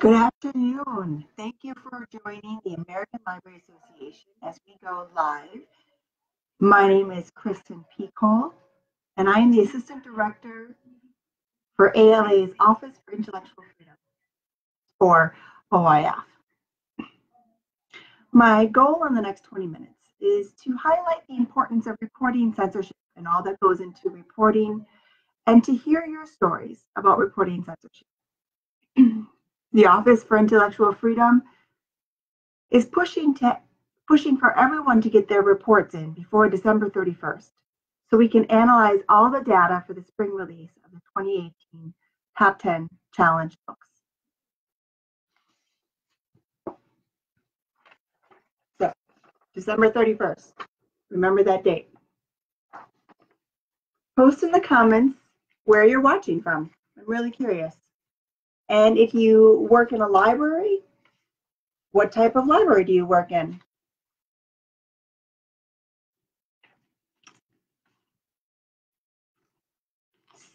Good afternoon. Thank you for joining the American Library Association as we go live. My name is Kristin Pekoll, and I am the Assistant Director for ALA's Office for Intellectual Freedom, or OIF. My goal in the next 20 minutes is to highlight the importance of reporting censorship and all that goes into reporting, and to hear your stories about reporting censorship. The Office for Intellectual Freedom is pushing for everyone to get their reports in before December 31st, so we can analyze all the data for the spring release of the 2018 Top 10 Challenge books. So, December 31st, remember that date. Post in the comments where you're watching from. I'm really curious. And if you work in a library, what type of library do you work in?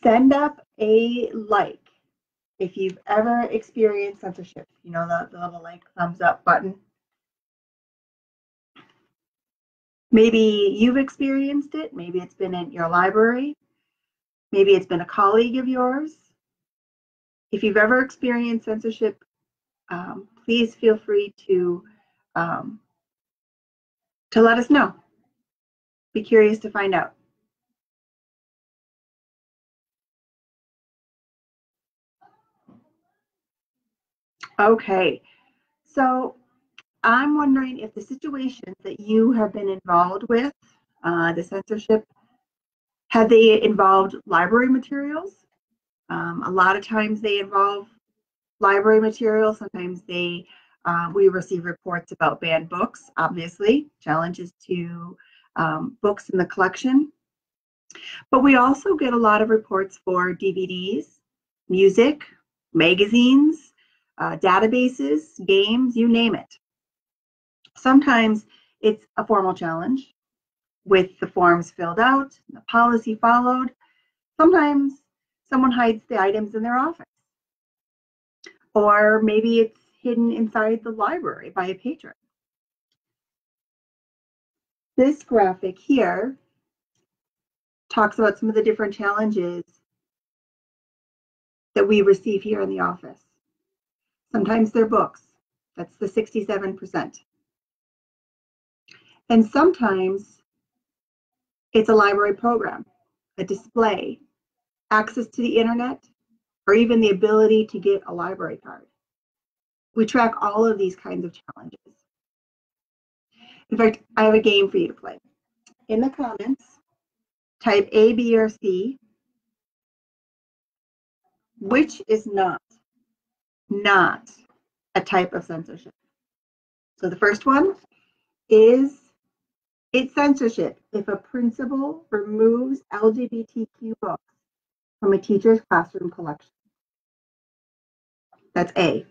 Send up a like if you've ever experienced censorship. You know, the little like thumbs up button. Maybe you've experienced it. Maybe it's been in your library. Maybe it's been a colleague of yours. If you've ever experienced censorship, please feel free to let us know. Be curious to find out. Okay, so I'm wondering if the situations that you have been involved with, the censorship, have they involved library materials? A lot of times they involve library materials. Sometimes we receive reports about banned books, obviously, challenges to books in the collection. But we also get a lot of reports for DVDs, music, magazines, databases, games, you name it. Sometimes it's a formal challenge with the forms filled out, the policy followed. Sometimes someone hides the items in their office. Or maybe it's hidden inside the library by a patron. This graphic here talks about some of the different challenges that we receive here in the office. Sometimes they're books. That's the 67%. And sometimes it's a library program, a display, access to the internet, or even the ability to get a library card. We track all of these kinds of challenges. In fact, I have a game for you to play. In the comments, type A, B, or C. Which is not a type of censorship? So the first one is, it's censorship if a principal removes LGBTQ books from a teacher's classroom collection. That's A.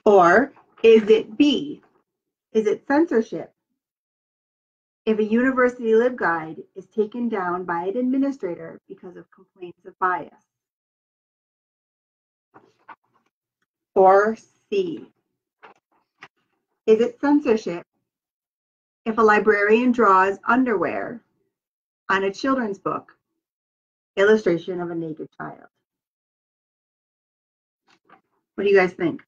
Or is it B? Is it censorship if a university LibGuide is taken down by an administrator because of complaints of bias? Or C, is it censorship if a librarian draws underwear on a children's book, illustration of a naked child? What do you guys think?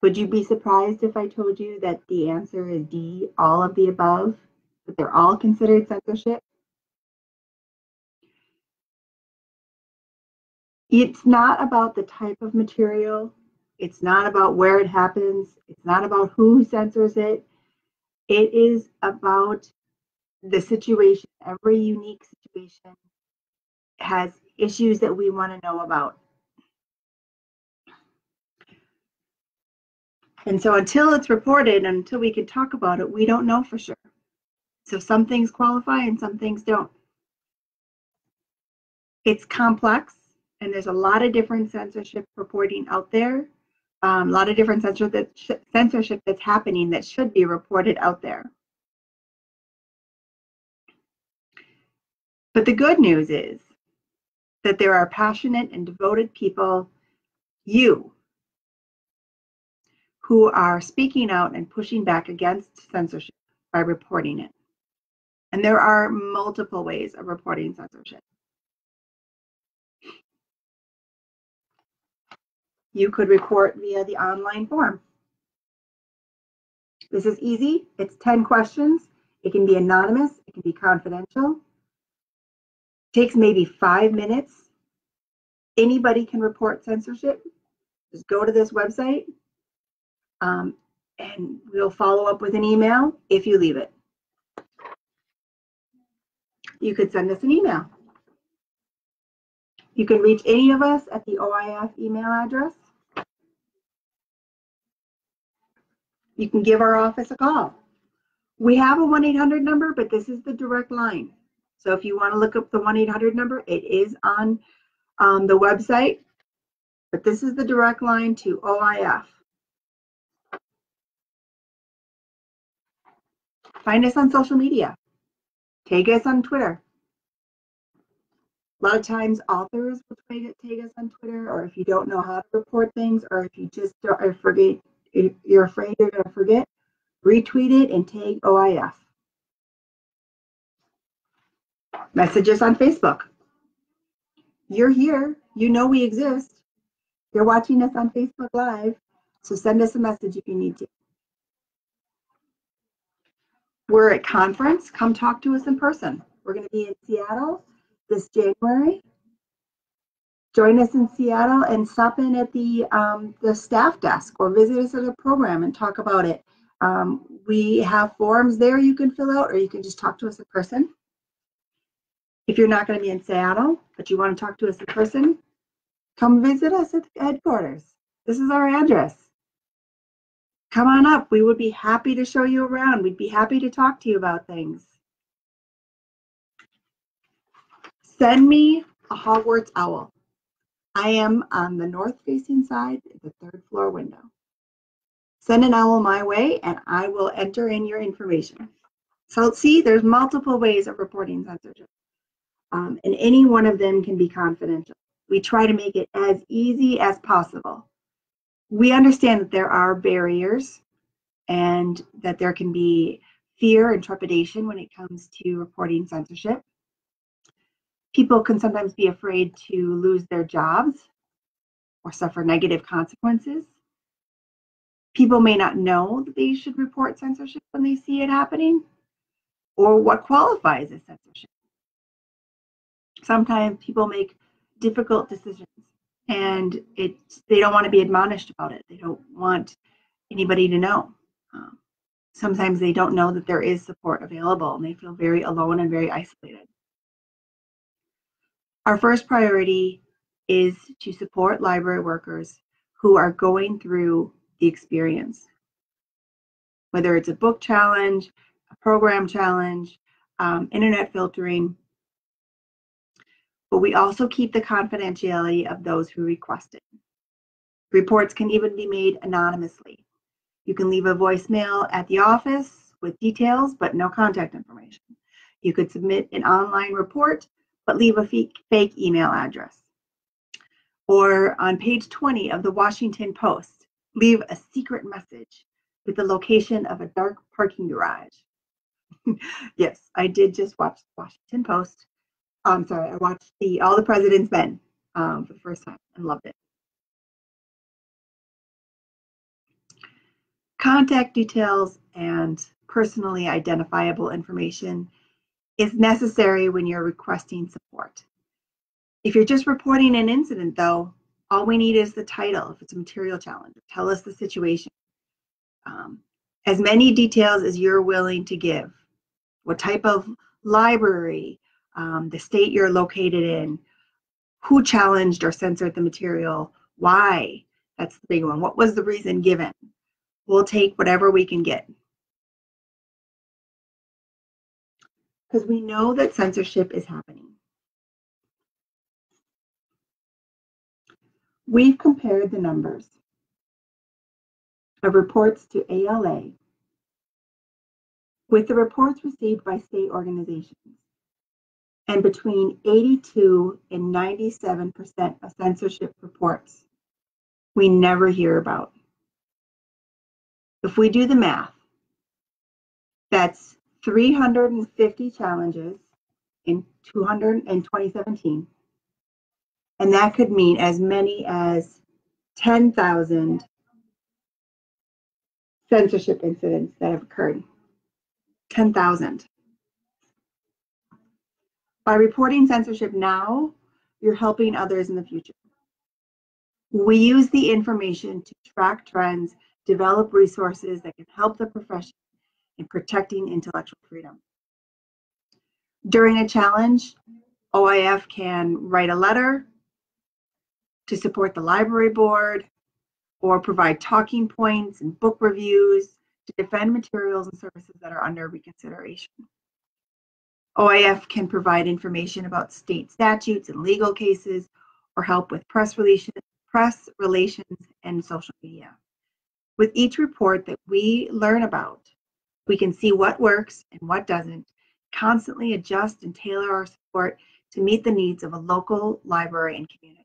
Would you be surprised if I told you that the answer is D, all of the above, that they're all considered censorship? It's not about the type of material. It's not about where it happens. It's not about who censors it. It is about the situation. Every unique situation has issues that we want to know about. And so until it's reported, until we can talk about it, we don't know for sure. So some things qualify and some things don't. It's complex, and there's a lot of different censorship reporting out there. A lot of different censorship that's happening that should be reported out there. But the good news is that there are passionate and devoted people, you, who are speaking out and pushing back against censorship by reporting it. And there are multiple ways of reporting censorship. You could report via the online form. This is easy. It's 10 questions. It can be anonymous. It can be confidential. It takes maybe 5 minutes. Anybody can report censorship. Just go to this website, and we'll follow up with an email if you leave it. You could send us an email. You can reach any of us at the OIF email address. You can give our office a call. We have a 1-800 number, but this is the direct line. So if you want to look up the 1-800 number, it is on the website, but this is the direct line to OIF. Find us on social media. Tag us on Twitter. A lot of times authors will tag us on Twitter, or if you don't know how to report things, or if you just forget, if you're afraid you're going to forget, retweet it and tag OIF. Message us on Facebook. You're here. You know we exist. You're watching us on Facebook Live, so send us a message if you need to. We're at conference. Come talk to us in person. We're going to be in Seattle this January. Join us in Seattle and stop in at the staff desk or visit us at a program and talk about it. We have forms there you can fill out, or you can just talk to us in person. If you're not going to be in Seattle, but you want to talk to us in person, come visit us at the headquarters. This is our address. Come on up. We would be happy to show you around. We'd be happy to talk to you about things. Send me a Hogwarts owl. I am on the north-facing side, the 3rd floor window. Send an owl my way, and I will enter in your information. So see, there's multiple ways of reporting censorship, and any one of them can be confidential. We try to make it as easy as possible. We understand that there are barriers and that there can be fear and trepidation when it comes to reporting censorship. People can sometimes be afraid to lose their jobs or suffer negative consequences. People may not know that they should report censorship when they see it happening, or what qualifies as censorship. Sometimes people make difficult decisions, and they don't want to be admonished about it. They don't want anybody to know. Sometimes they don't know that there is support available, and they feel very alone and very isolated. Our first priority is to support library workers who are going through the experience, whether it's a book challenge, a program challenge, internet filtering. But we also keep the confidentiality of those who request it. Reports can even be made anonymously. You can leave a voicemail at the office with details, but no contact information. You could submit an online report, but leave a fake email address. Or on page 20 of the Washington Post, leave a secret message with the location of a dark parking garage. Yes, I did just watch the Washington Post. I watched All the President's Men for the first time and loved it. Contact details and personally identifiable information is necessary when you're requesting support. If you're just reporting an incident, though, all we need is the title. If it's a material challenge, tell us the situation. As many details as you're willing to give. What type of library, the state you're located in, who challenged or censored the material, why, that's the big one. What was the reason given? We'll take whatever we can get. Because we know that censorship is happening. We've compared the numbers of reports to ALA with the reports received by state organizations. and between 82 and 97% of censorship reports we never hear about. If we do the math, that's 350 challenges in 2017, and that could mean as many as 10,000 censorship incidents that have occurred. 10,000. By reporting censorship now, you're helping others in the future. We use the information to track trends, develop resources that can help the profession in protecting intellectual freedom. During a challenge, OIF can write a letter to support the library board or provide talking points and book reviews to defend materials and services that are under reconsideration. OIF can provide information about state statutes and legal cases or help with press relations and social media. With each report that we learn about, we can see what works and what doesn't, constantly adjust and tailor our support to meet the needs of a local library and community.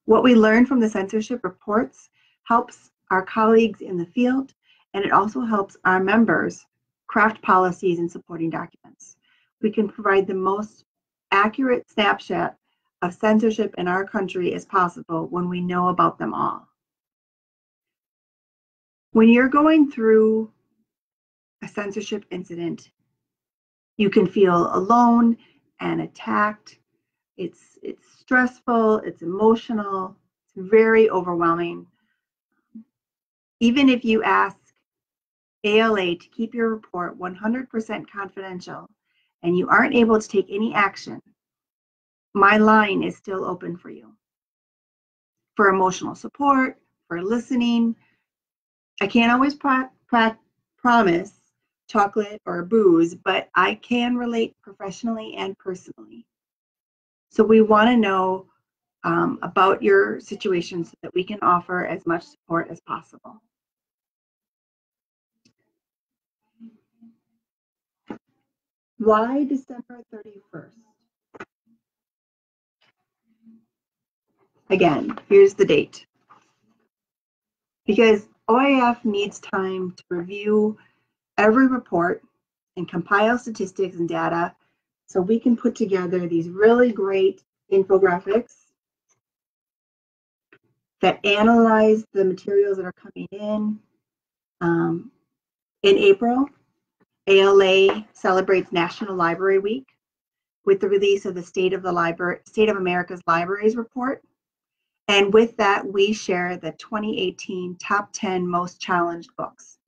What we learn from the censorship reports helps our colleagues in the field, and it also helps our members craft policies and supporting documents. We can provide the most accurate snapshot of censorship in our country as possible when we know about them all. When you're going through a censorship incident, you can feel alone and attacked. It's stressful, it's emotional, it's very overwhelming. Even if you ask ALA to keep your report 100% confidential and you aren't able to take any action, my line is still open for you. For emotional support, for listening. I can't always promise chocolate or booze, but I can relate professionally and personally. So we want to know about your situation so that we can offer as much support as possible. Why December 31st? Again, here's the date. Because OIF needs time to review every report and compile statistics and data so we can put together these really great infographics that analyze the materials that are coming in. In April, ALA celebrates National Library Week with the release of the State of America's Libraries report. And with that, we share the 2018 top 10 most challenged books.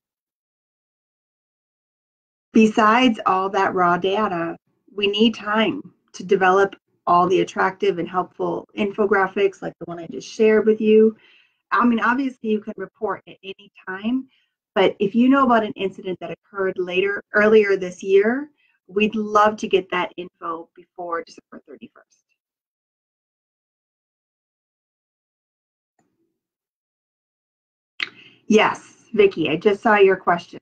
Besides all that raw data, we need time to develop all the attractive and helpful infographics like the one I just shared with you. I mean, obviously you can report at any time, but if you know about an incident that occurred earlier this year, we'd love to get that info before December 31st. Yes, Vicki, I just saw your question.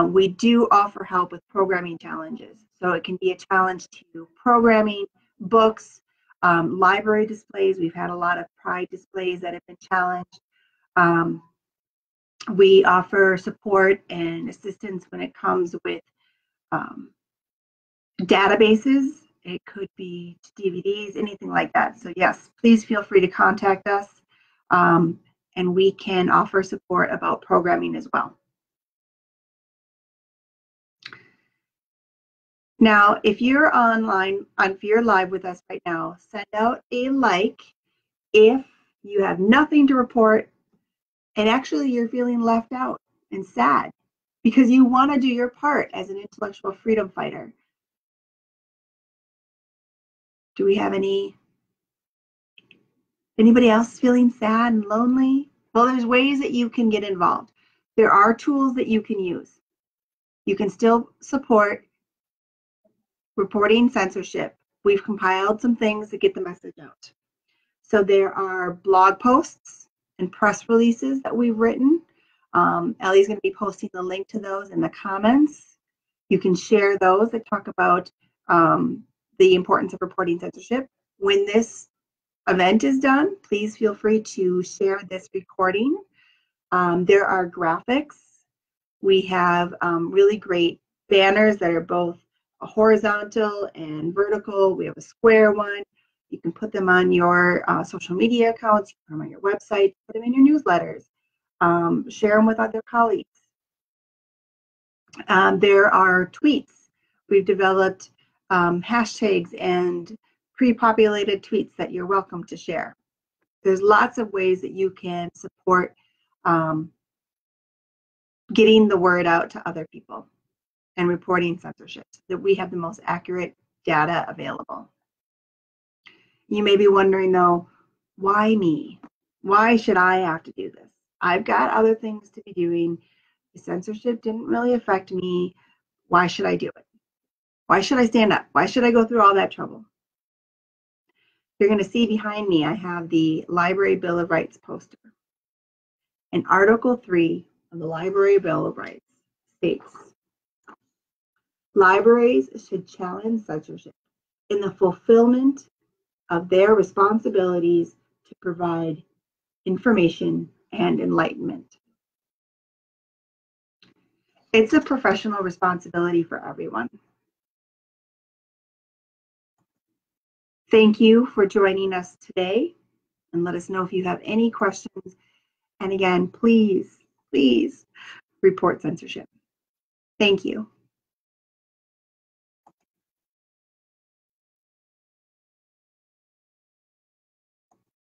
We do offer help with programming challenges. So it can be a challenge to programming, books, library displays. We've had a lot of pride displays that have been challenged. We offer support and assistance when it comes with databases. It could be DVDs, anything like that. So yes, please feel free to contact us, and we can offer support about programming as well. Now, if you're online, if you're live with us right now, send out a like if you have nothing to report and actually you're feeling left out and sad because you want to do your part as an intellectual freedom fighter. Do we have anybody else feeling sad and lonely? Well, there's ways that you can get involved. There are tools that you can use. You can still support reporting censorship. We've compiled some things to get the message out. So there are blog posts and press releases that we've written. Ellie's going to be posting the link to those in the comments. You can share those that talk about the importance of reporting censorship. When this event is done, please feel free to share this recording. There are graphics. We have really great banners that are both horizontal and vertical. We have a square one. You can put them on your social media accounts, put them on your website, put them in your newsletters, share them with other colleagues. There are tweets. We've developed hashtags and pre-populated tweets that you're welcome to share. There's lots of ways that you can support getting the word out to other people and reporting censorship so that we have the most accurate data available. You may be wondering though, why me? Why should I have to do this? I've got other things to be doing. The censorship didn't really affect me. Why should I do it? Why should I stand up? Why should I go through all that trouble? You're going to see behind me, I have the Library Bill of Rights poster. And Article 3 of the Library Bill of Rights states, libraries should challenge censorship in the fulfillment of their responsibilities to provide information and enlightenment. It's a professional responsibility for everyone. Thank you for joining us today, and let us know if you have any questions. And again, please, please report censorship. Thank you.